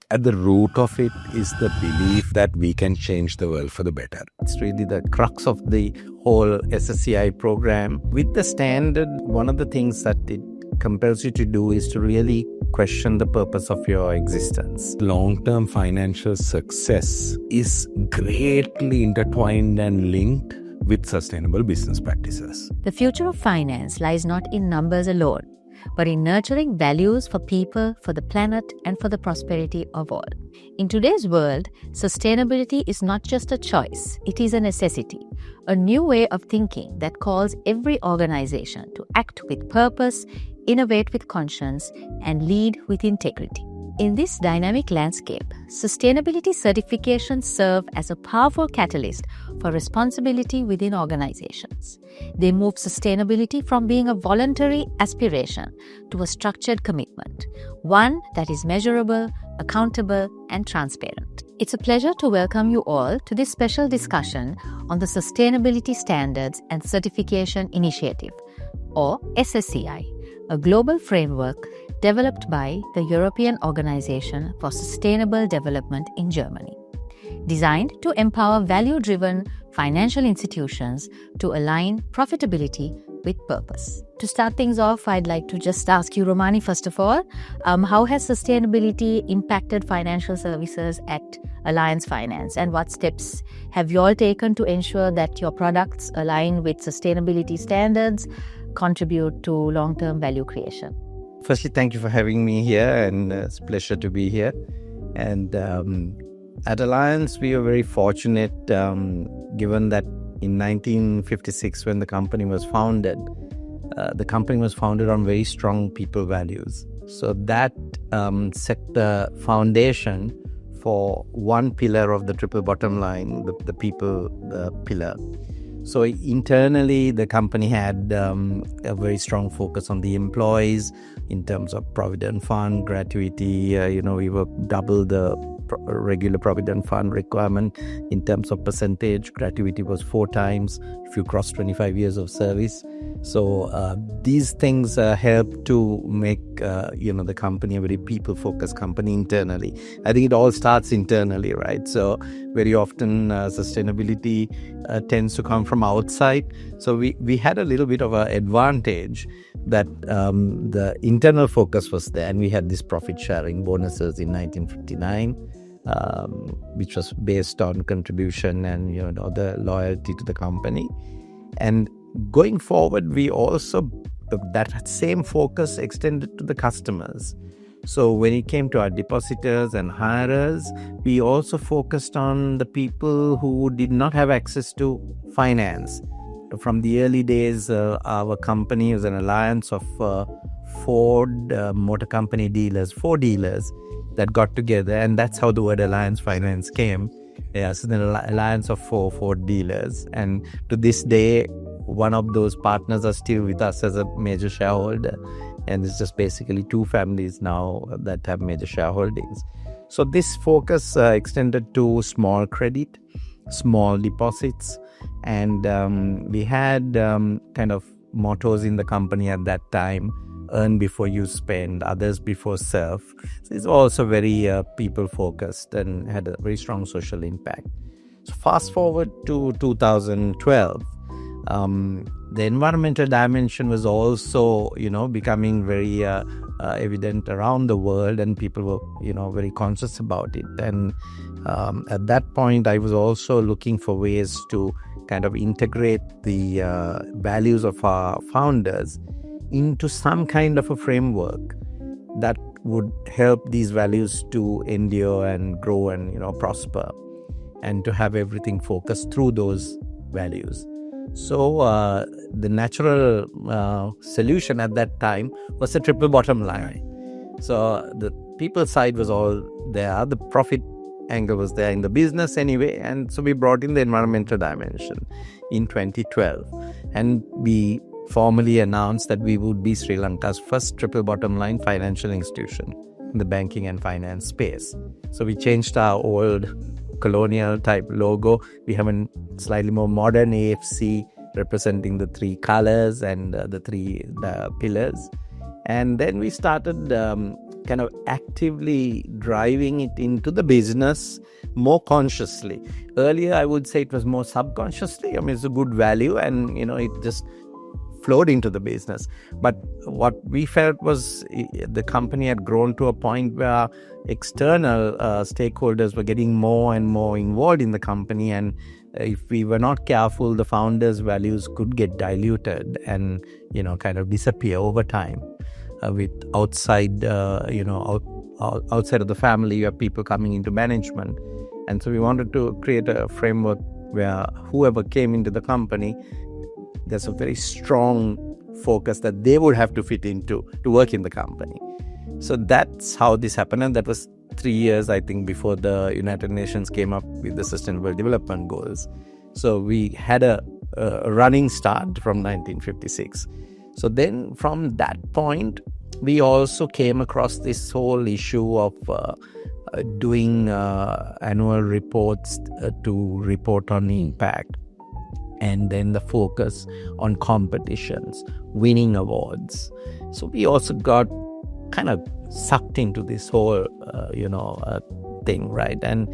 At the root of it is the belief that we can change the world for the better. It's really the crux of the whole SSCI program. With the standard, one of the things that it compels you to do is to really question the purpose of your existence. Long-term financial success is greatly intertwined and linked with sustainable business practices. The future of finance lies not in numbers alone, but in nurturing values for people, for the planet, and for the prosperity of all. In today's world, sustainability is not just a choice, it is a necessity, a new way of thinking that calls every organization to act with purpose, innovate with conscience, and lead with integrity. In this dynamic landscape, sustainability certifications serve as a powerful catalyst for responsibility within organizations. They move sustainability from being a voluntary aspiration to a structured commitment, one that is measurable, accountable, and transparent. It's a pleasure to welcome you all to this special discussion on the Sustainability Standards and Certification Initiative, or SSCI, a global framework developed by the European Organization for Sustainable Development in Germany, designed to empower value-driven financial institutions to align profitability with purpose. To start things off, I'd like to just ask you, Romani, first of all, how has sustainability impacted financial services at Alliance Finance, and what steps have you all taken to ensure that your products align with sustainability standards, contribute to long-term value creation? Firstly, thank you for having me here, and it's a pleasure to be here. And at Alliance, we were very fortunate, given that in 1956, when the company was founded on very strong people values. So that set the foundation for one pillar of the triple bottom line, the people pillar. So internally, the company had a very strong focus on the employees in terms of provident fund, gratuity. We were double the regular provident fund requirement in terms of percentage. Gratuity was 4 times if you cross 25 years of service. So these things help to make the company a very people-focused company internally. I think it all starts internally, right? So very often sustainability tends to come from outside. So we had a little bit of an advantage that the internal focus was there, and we had this profit-sharing bonuses in 1959. Which was based on contribution and the loyalty to the company. And going forward, we also that same focus extended to the customers. So when it came to our depositors and hirers, we also focused on the people who did not have access to finance. From the early days, our company was an alliance of Ford Motor Company dealers, 4 dealers that got together, and that's how the word Alliance Finance came. Yeah, so the alliance of 4 Ford dealers, and to this day, one of those partners are still with us as a major shareholder, and it's just basically 2 families now that have major shareholdings. So this focus extended to small credit, small deposits, and we had kind of mottos in the company at that time: earn before you spend, others before self. So it's also very people-focused and had a very strong social impact. So fast forward to 2012, the environmental dimension was also, becoming very evident around the world, and people were, very conscious about it. And at that point, I was also looking for ways to kind of integrate the values of our founders into some kind of a framework that would help these values to endure and grow and prosper, and to have everything focused through those values. So the natural solution at that time was a triple bottom line. So the people side was all there, the profit angle was there in the business anyway, and so we brought in the environmental dimension in 2012, and we formally announced that we would be Sri Lanka's first triple bottom line financial institution in the banking and finance space. So we changed our old colonial type logo. We have a slightly more modern AFC representing the 3 colors and the 3 pillars. And then we started kind of actively driving it into the business more consciously. Earlier, I would say it was more subconsciously. I mean, it's a good value, and it just flowed into the business. But what we felt was the company had grown to a point where external stakeholders were getting more and more involved in the company, and if we were not careful, the founders' values could get diluted and kind of disappear over time. With outside outside of the family, you have people coming into management, and so we wanted to create a framework where whoever came into the company, there's a very strong focus that they would have to fit into to work in the company. So that's how this happened, and that was 3 years, I think, before the United Nations came up with the Sustainable Development Goals. So we had a running start from 1956. So then from that point, we also came across this whole issue of doing annual reports to report on impact, and then the focus on competitions, winning awards. So we also got kind of sucked into this whole thing, right? And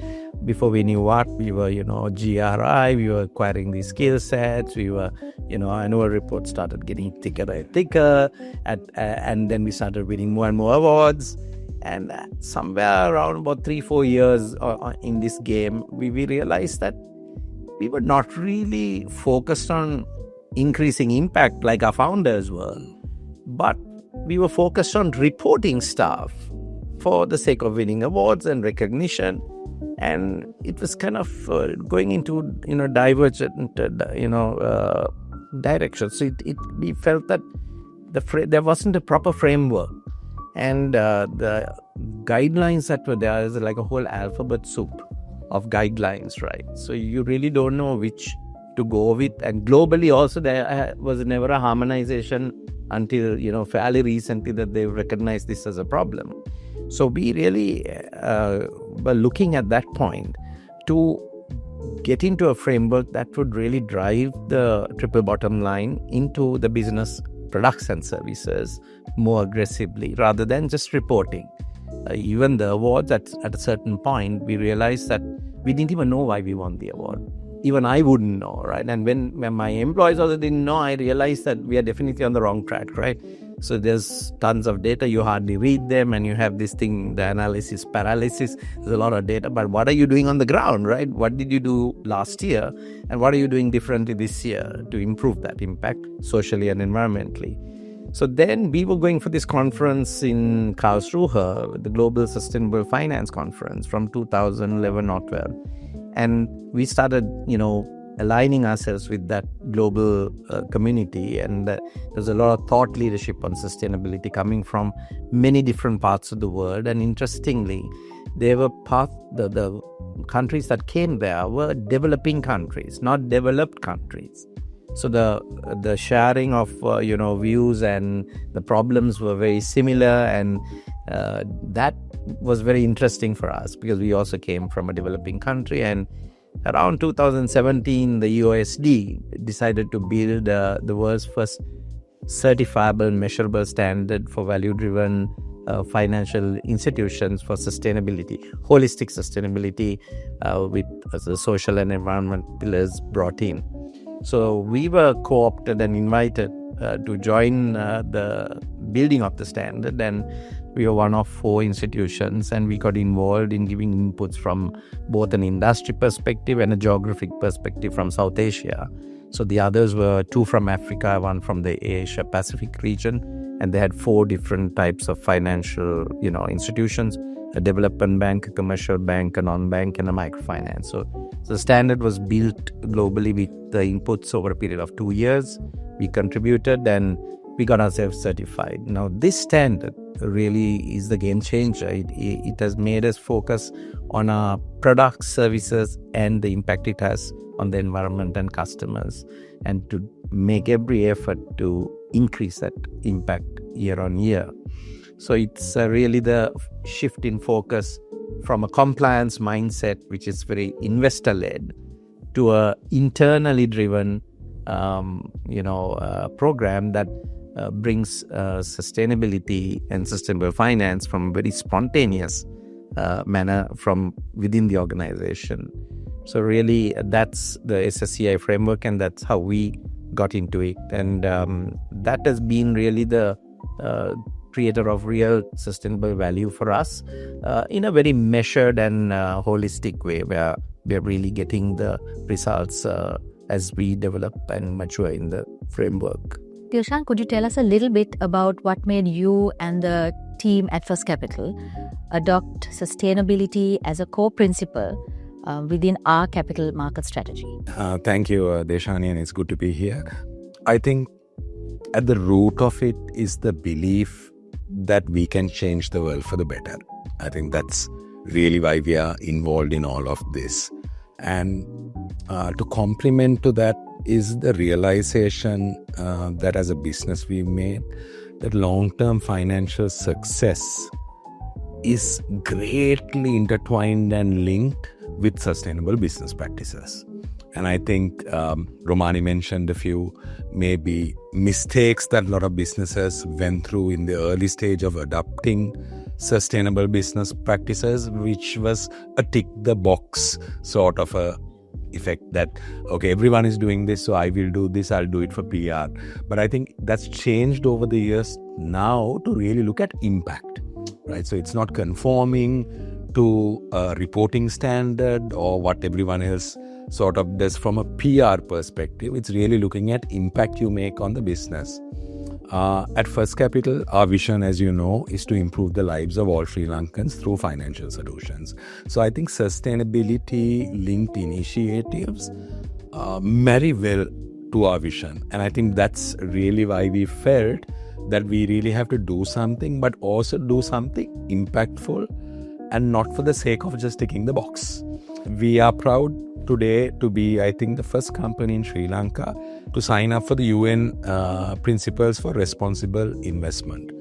before we knew what, we were GRI, we were acquiring these skill sets, we were annual reports started getting thicker and thicker, and then we started winning more and more awards. And somewhere around about 3-4 years in this game, we realized that we were not really focused on increasing impact like our founders were, but we were focused on reporting stuff for the sake of winning awards and recognition. And it was kind of going into divergent directions. So we felt that there wasn't a proper framework, and the guidelines that were there is like a whole alphabet soup of guidelines, right? So you really don't know which to go with. And globally also, there was never a harmonization until fairly recently that they recognized this as a problem. So we really were looking at that point to get into a framework that would really drive the triple bottom line into the business products and services more aggressively, rather than just reporting. Even the awards, at a certain point, we realized that we didn't even know why we won the award. Even I wouldn't know, right? And when my employees also didn't know, I realized that we are definitely on the wrong track, right? So there's tons of data, you hardly read them, and you have this thing, the analysis paralysis. There's a lot of data, but what are you doing on the ground, right? What did you do last year, and what are you doing differently this year to improve that impact socially and environmentally? So then we were going for this conference in Karlsruhe, the Global Sustainable Finance Conference from 2011 or 12. And we started, aligning ourselves with that global community. And there's a lot of thought leadership on sustainability coming from many different parts of the world. And interestingly, they were the countries that came there were developing countries, not developed countries. So the sharing of views and the problems were very similar, and that was very interesting for us because we also came from a developing country. And around 2017, the USD decided to build the world's first certifiable, measurable standard for value-driven financial institutions for sustainability, holistic sustainability, with the social and environment pillars brought in. So we were co-opted and invited to join the building of the standard, and we were one of 4 institutions, and we got involved in giving inputs from both an industry perspective and a geographic perspective from South Asia. So the others were 2 from Africa, 1 from the Asia Pacific region, and they had 4 different types of financial institutions: a development bank, a commercial bank, a non-bank, and a microfinance. So the standard was built globally with the inputs over a period of 2 years. We contributed and we got ourselves certified. Now, this standard really is the game changer. It has made us focus on our products, services, and the impact it has on the environment and customers, and to make every effort to increase that impact year on year. So it's really the shift in focus from a compliance mindset, which is very investor-led, to a internally driven, program that brings sustainability and sustainable finance from a very spontaneous manner from within the organization. So really, that's the SSCI framework, and that's how we got into it. And that has been really the creator of real sustainable value for us in a very measured and holistic way, where we're really getting the results as we develop and mature in the framework. Dilshan, could you tell us a little bit about what made you and the team at First Capital adopt sustainability as a core principle within our capital market strategy? Thank you, Deshani, and it's good to be here. I think at the root of it is the belief that we can change the world for the better. I think that's really why we are involved in all of this. And to complement to that is the realization that as a business we've made, that long-term financial success is greatly intertwined and linked with sustainable business practices. And I think Romani mentioned a few maybe mistakes that a lot of businesses went through in the early stage of adopting sustainable business practices, which was a tick the box sort of a effect that, okay, everyone is doing this, so I will do this, I'll do it for PR. But I think that's changed over the years now to really look at impact, right? So it's not conforming to a reporting standard or what everyone else sort of does from a PR perspective. It's really looking at impact you make on the business. At First Capital, our vision, as you know, is to improve the lives of all Sri Lankans through financial solutions. So I think sustainability-linked initiatives marry well to our vision. And I think that's really why we felt that we really have to do something, but also do something impactful and not for the sake of just ticking the box. We are proud today to be, I think, the first company in Sri Lanka to sign up for the UN Principles for Responsible Investment.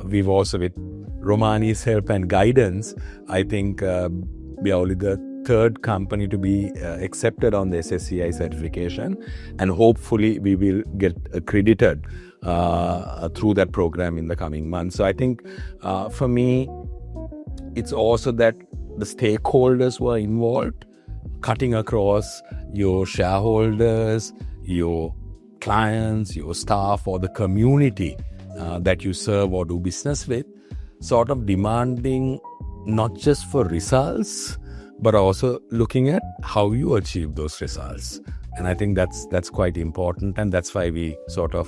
We've also, with Romani's help and guidance, I think we are only the third company to be accepted on the SSCI certification, and hopefully we will get accredited through that program in the coming months. So I think for me, it's also that the stakeholders who are involved, cutting across your shareholders, your clients, your staff, or the community that you serve or do business with, sort of demanding not just for results, but also looking at how you achieve those results. And I think that's quite important, and that's why we sort of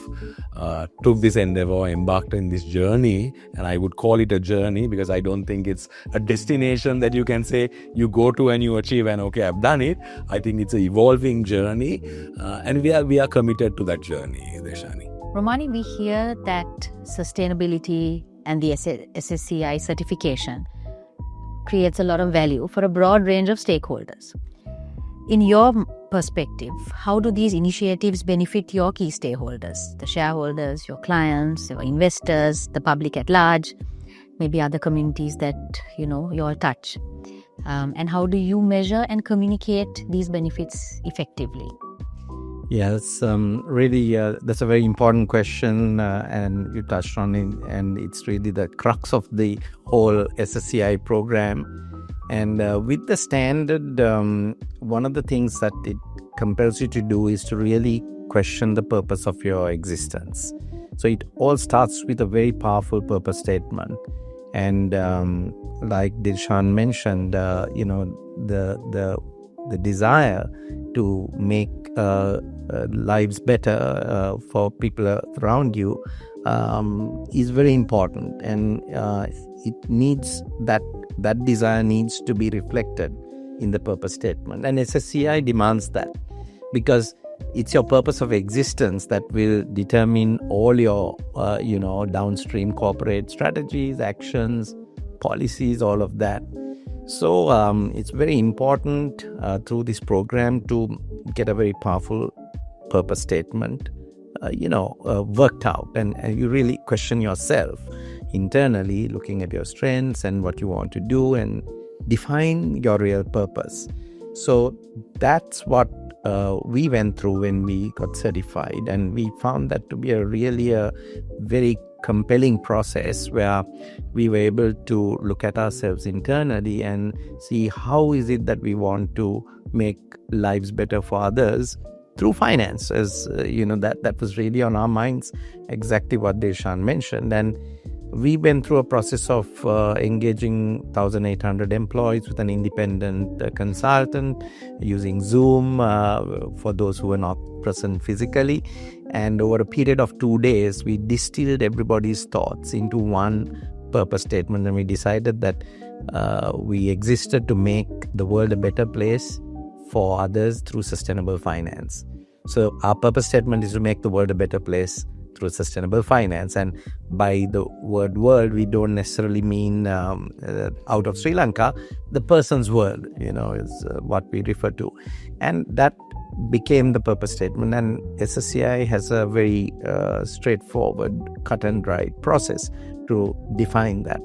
took this endeavor, embarked in this journey. And I would call it a journey because I don't think it's a destination that you can say you go to and you achieve and okay, I've done it. I think it's an evolving journey, and we are committed to that journey, Deshani. Romani, we hear that sustainability and the SSCI certification creates a lot of value for a broad range of stakeholders. In your perspective, how do these initiatives benefit your key stakeholders, the shareholders, your clients, your investors, the public at large, maybe other communities that you all touch? And how do you measure and communicate these benefits effectively? Yes, really, that's a very important question, and you touched on it, and it's really the crux of the whole SSCI program. And with the standard, one of the things that it compels you to do is to really question the purpose of your existence. So it all starts with a very powerful purpose statement. And like Dilshan mentioned, the desire to make lives better for people around you is very important, and it needs that desire needs to be reflected in the purpose statement. And SSCI demands that, because it's your purpose of existence that will determine all your downstream corporate strategies, actions, policies, all of that. So it's very important through this program to get a very powerful purpose statement worked out, and you really question yourself internally, looking at your strengths and what you want to do, and define your real purpose. So that's what we went through when we got certified, and we found that to be really a very compelling process where we were able to look at ourselves internally and see how is it that we want to make lives better for others through finance. As that was really on our minds, exactly what Deshan mentioned. And we went through a process of engaging 1,800 employees with an independent consultant using Zoom for those who were not present physically. And over a period of 2 days, we distilled everybody's thoughts into one purpose statement, and we decided that we existed to make the world a better place for others through sustainable finance. So our purpose statement is to make the world a better place through sustainable finance. And by the word world, we don't necessarily mean out of Sri Lanka. The person's world, is what we refer to. And that became the purpose statement. And SSCI has a very straightforward, cut and dry process to define that.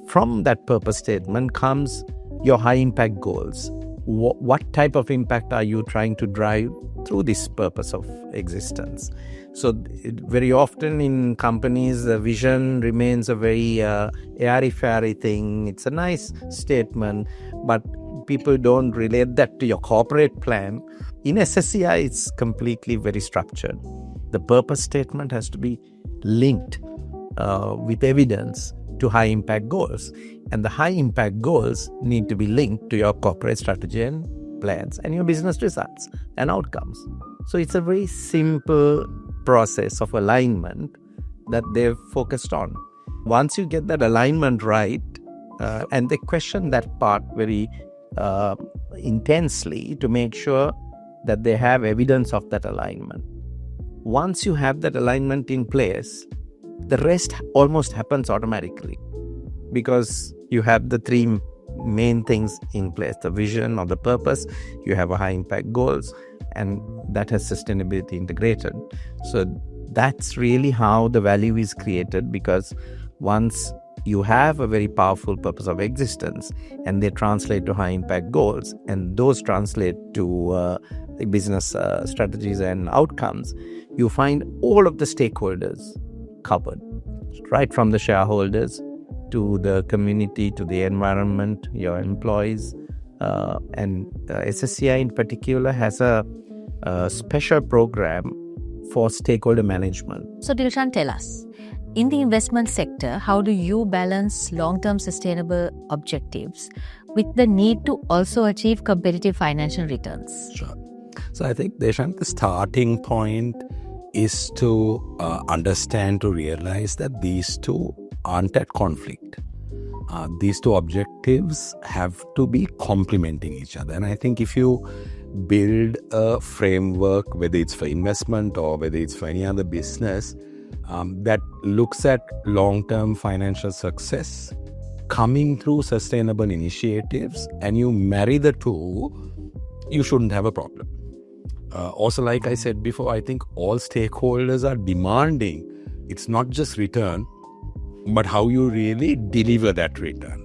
From that purpose statement comes your high impact goals. What type of impact are you trying to drive through this purpose of existence? So very often in companies, the vision remains a very airy-fairy thing. It's a nice statement, but people don't relate that to your corporate plan. In SSCI, it's completely very structured. The purpose statement has to be linked with evidence to high impact goals. And the high impact goals need to be linked to your corporate strategy and plans and your business results and outcomes. So it's a very simple process of alignment that they've focused on. Once you get that alignment right, and they question that part very intensely to make sure that they have evidence of that alignment. Once you have that alignment in place, the rest almost happens automatically because you have the three main things in place: the vision or the purpose, you have a high impact goals, and that has sustainability integrated. So that's really how the value is created, because once you have a very powerful purpose of existence and they translate to high impact goals, and those translate to business strategies and outcomes, you find all of the stakeholders covered, right from the shareholders to the community, to the environment, your employees. And SSCI in particular has a special program for stakeholder management. So Dilshan, tell us, in the investment sector, how do you balance long-term sustainable objectives with the need to also achieve competitive financial returns? Sure. So I think, Deshan, the starting point is to understand, to realize that these two aren't at conflict. These two objectives have to be complementing each other. And I think if you build a framework, whether it's for investment or whether it's for any other business, that looks at long-term financial success coming through sustainable initiatives, and you marry the two, you shouldn't have a problem. Also, like I said before, I think all stakeholders are demanding, it's not just return, but how you really deliver that return.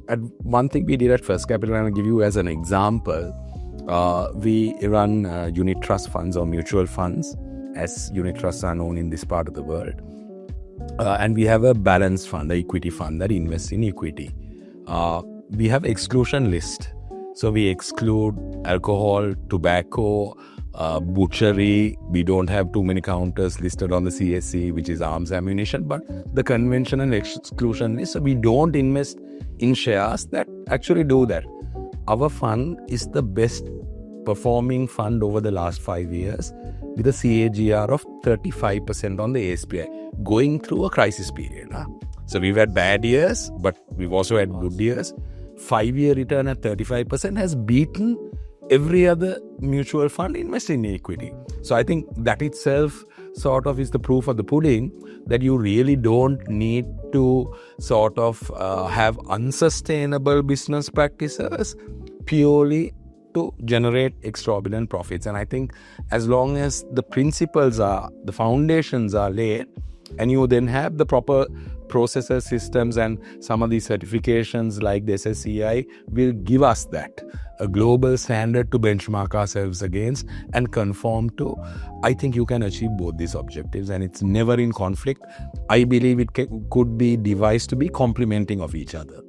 And one thing we did at First Capital, and I'll give you as an example, we run unit trust funds or mutual funds, as unit trusts are known in this part of the world. And we have a balanced fund, an equity fund that invests in equity. We have exclusion list. So we exclude alcohol, tobacco, butchery. We don't have too many counters listed on the CSC, which is arms ammunition, but the conventional exclusion list. So we don't invest in shares that actually do that. Our fund is the best performing fund over the last 5 years with a CAGR of 35% on the ASPI, going through a crisis period. So we've had bad years, but we've also had good years. 5-year return at 35% has beaten every other mutual fund investing in equity. So I think that itself sort of is the proof of the pudding that you really don't need to sort of have unsustainable business practices purely to generate exorbitant profits. And I think as long as the principles are, the foundations are laid, and you then have the proper processes, systems, and some of these certifications like the SSCI will give us that, a global standard to benchmark ourselves against and conform to. I think you can achieve both these objectives, and it's never in conflict. I believe it could be devised to be complementing of each other.